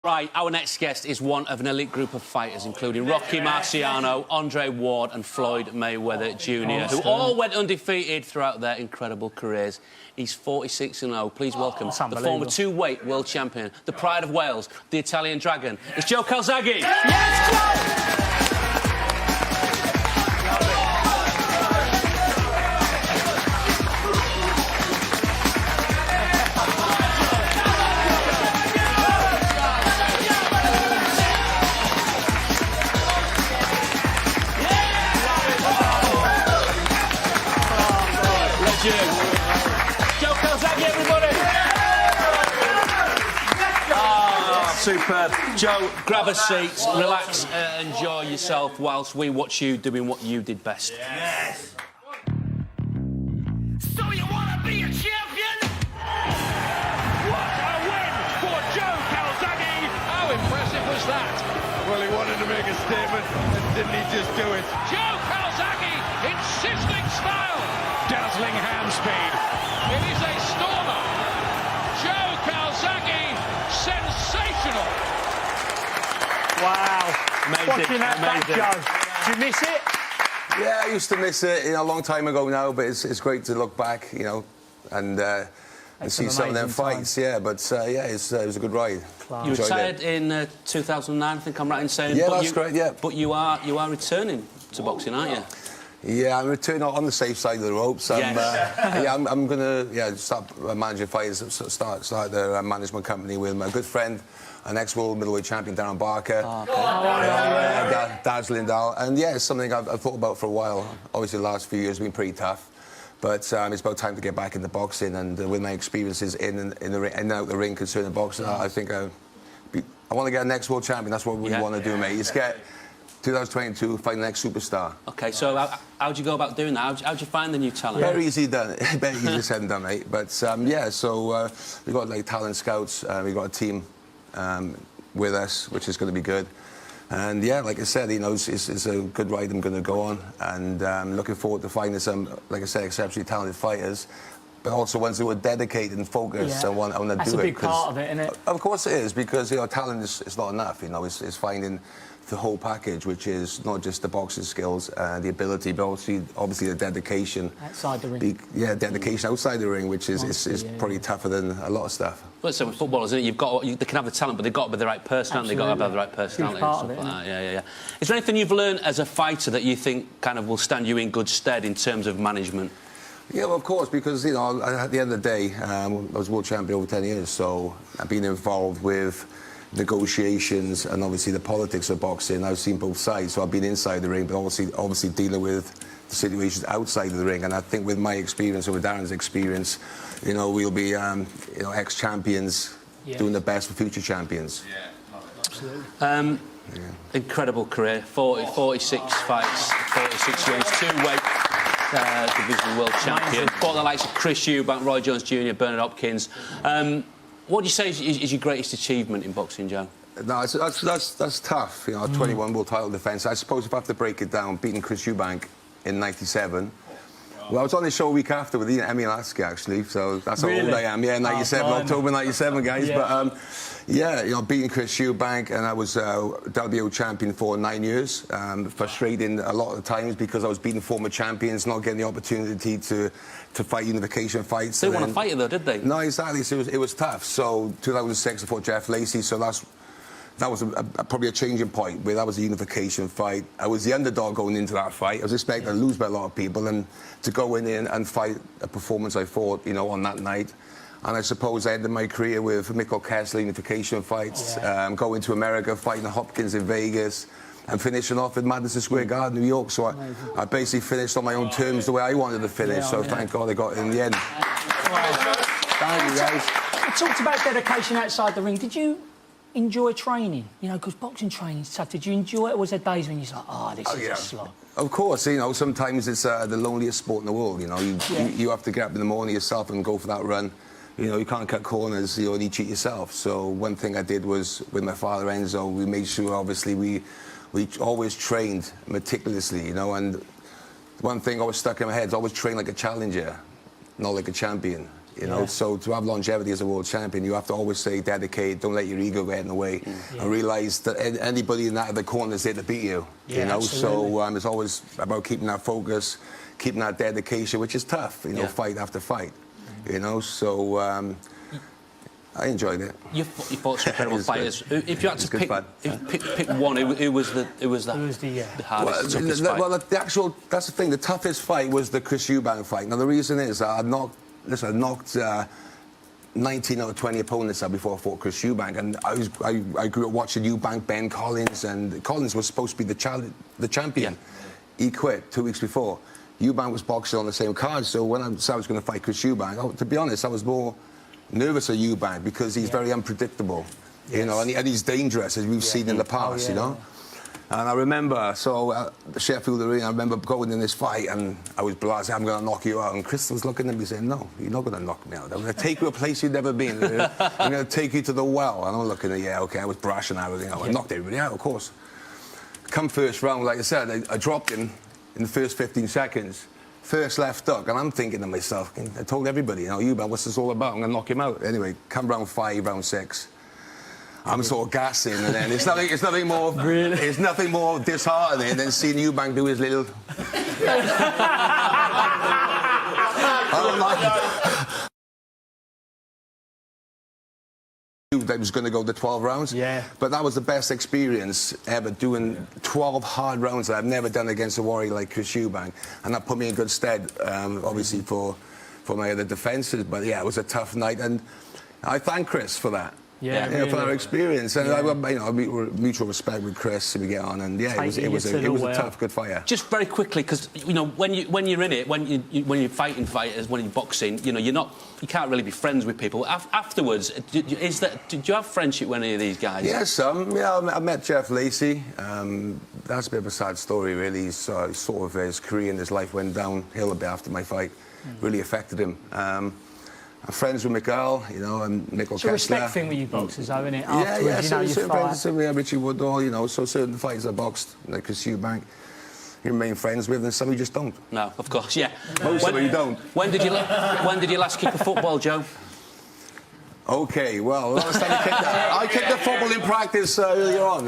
Right, our next guest is one of an elite group of fighters, including Rocky Marciano, Andre Ward and Floyd Mayweather Jr., who all went undefeated throughout their incredible careers. He's 46-0. Please welcome the former two-weight world champion, the pride of Wales, the Italian Dragon. It's Joe Calzaghe. Yes, Joe! Joe Calzaghe, everybody! Superb. Joe, grab a seat, relax, enjoy yourself whilst we watch you doing what you did best. Yes! So you want to be a champion? What a win for Joe Calzaghe! How impressive was that? Well, he wanted to make a statement, and didn't he just do it? Joe Calzaghe in sizzling style. Dazzling hand speed. It is a stormer. Joe Calzaghe, sensational. Wow. Amazing, Watching that back, Joe. Did you miss it? Yeah, I used to miss it, a long time ago now, but it's great to look back, and see some of them fights. Yeah, but yeah, it was a good ride. You retired in 2009, I think I'm right in saying. Yeah, but that's correct. Yeah. But you are returning to boxing, aren't you? Yeah, I'm returning on the safe side of the ropes. I'm going to start managing fighters, start the management company with my good friend, an ex-world middleweight champion, Darren Barker. Dazzling Dal. And yeah, it's something I've thought about for a while. Obviously, the last few years have been pretty tough. But it's about time to get back into boxing, and with my experiences in the ring, in and out the ring concerning boxing, I think I want to get a next world champion. That's what we want to do, mate. Is get 2022, find the next superstar. OK, so how'd you go about doing that? How'd you find the new talent? Very easy done. Very easy said and done, mate. But yeah, so we've got like talent scouts. We've got a team with us, which is going to be good. And yeah, like I said, it's a good ride I'm going to go on, and I'm looking forward to finding some, like I said, exceptionally talented fighters, but also ones who are dedicated and focused and want to do it. That's a big part of it, isn't it? Of course it is, because talent is not enough. It's finding the whole package, which is not just the boxing skills, the ability, but also obviously the dedication. Outside the ring. Dedication outside the ring, which is probably tougher than a lot of stuff. Well, so with footballers, isn't it? They can have the talent, but they've got to be the right person, haven't they? They've got to have the right personality and stuff like that. Yeah. Is there anything you've learned as a fighter that you think kind of will stand you in good stead in terms of management? Yeah, well, of course, because, at the end of the day, I was world champion over 10 years, so I've been involved with negotiations and obviously the politics of boxing. I've seen both sides, so I've been inside the ring, but obviously dealing with the situations outside of the ring. And I think with my experience or with Darren's experience, we'll be ex-champions doing the best for future champions. Yeah, absolutely. Incredible career, 46 fights, 46 wins, two-weight division world champion. Fought the likes of Chris Eubank, Roy Jones Jr., Bernard Hopkins. What do you say is your greatest achievement in boxing, Joe? No, that's tough. 21 world title defence. I suppose if I have to break it down, beating Chris Eubank in '97. Well, I was on the show a week after with Emil Askey, actually, so that's how old I am. Yeah, 97, October '97, guys. Yeah. But beating Chris Eubank, and I was WBO champion for 9 years. Frustrating a lot of times because I was beating former champions, not getting the opportunity to fight unification fights. They didn't want to fight you, though, did they? No, exactly. So it was tough. So 2006, I fought Jeff Lacey. So that was probably a changing point, where that was a unification fight. I was the underdog going into that fight. I was expecting to lose by a lot of people, and to go in and fight a performance I fought, on that night. And I suppose I ended my career with Mikko Kessler unification fights, going to America, fighting Hopkins in Vegas, and finishing off in Madison Square Garden, New York. So I basically finished on my own terms, the way I wanted to finish. Thank God I got it in the end. Thank you, guys. You talked about dedication outside the ring. Did you enjoy training? Because boxing training is tough. Did you enjoy it, or was there days when you're like, this is a slog? Of course, sometimes it's the loneliest sport in the world, You have to get up in the morning yourself and go for that run. You can't cut corners, and you cheat yourself. So one thing I did was, with my father, Enzo, we made sure, obviously, we always trained meticulously, and one thing always stuck in my head is always train like a challenger, not like a champion. You know, so to have longevity as a world champion, you have to always stay dedicated. Don't let your ego get in the way, and realise that anybody in that other corner is there to beat you. You know, so it's always about keeping that focus, keeping that dedication, which is tough. You know, fight after fight. You know, so I enjoyed it. You fought some incredible fighters. If you had to pick one, who was the hardest, toughest fight? Well, that's the thing. The toughest fight was the Chris Eubank fight. Now the reason is I knocked 19 out of 20 opponents out before I fought Chris Eubank, and I grew up watching Eubank, Ben Collins, and Collins was supposed to be the champion. He quit 2 weeks before. Eubank was boxing on the same card, so when I said I was going to fight Chris Eubank, to be honest, I was more nervous of Eubank because he's very unpredictable, you know, and he's dangerous, as we've seen in the past, you know. And I remember, the Sheffield Arena, I remember going in this fight and I was blasé, I'm going to knock you out. And Chris was looking at me saying, no, you're not going to knock me out. I'm going to take you to a place you've never been. I'm going to take you to the well. And I'm looking at, okay, I was brash and everything. I knocked everybody out, of course. Come first round, like I said, I dropped him in the first 15 seconds. First left hook, and I'm thinking to myself, I told everybody, you know, Eubank, what's this all about? I'm going to knock him out. Anyway, come round 5, round 6. I'm sort of gassing, and then it's nothing more disheartening than seeing Eubank do his little. That was going to go to 12 rounds. But that was the best experience ever, doing 12 hard rounds that I've never done against a warrior like Chris Eubank, and that put me in good stead, obviously for my other defences. But yeah, it was a tough night, and I thank Chris for that. For our experience, and you know, mutual respect with Chris, we get on, and it was a tough, good fight. Just very quickly, because you know, when you're in it, when you're fighting fighters, when you're boxing, you know, you can't really be friends with people. Afterwards, do you have friendship with any of these guys? Yes, I met Jeff Lacey. That's a bit of a sad story, really. He's sort of his career and his life went downhill a bit after my fight. Really affected him. I'm friends with Miguel, you know, and Nickel Kessler. It's a respect thing with you boxers, though, isn't it? Certain friends, Richie Woodall, you know, so certain fighters I boxed, like Chris Eubank, you remain friends with, and some you just don't. No, of course, yeah. Most of them you don't. When did you last kick a football, Joe? Okay, well, last time I kicked the football in practice earlier on.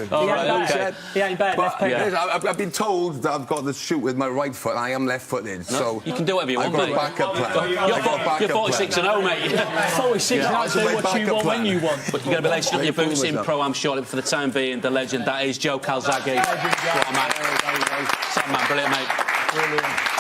He ain't bad, left peg. I've been told that I've got to shoot with my right foot, and I am left-footed, so... You can do whatever you want, mate. I've got a backup plan. You're 46-0, mate. 46-0, do what you want when you want. But you're going to be lacing up your boots in Pro-Am shortly. For the time being, the legend, that is Joe Calzaghe. What a man. Brilliant, mate. Brilliant.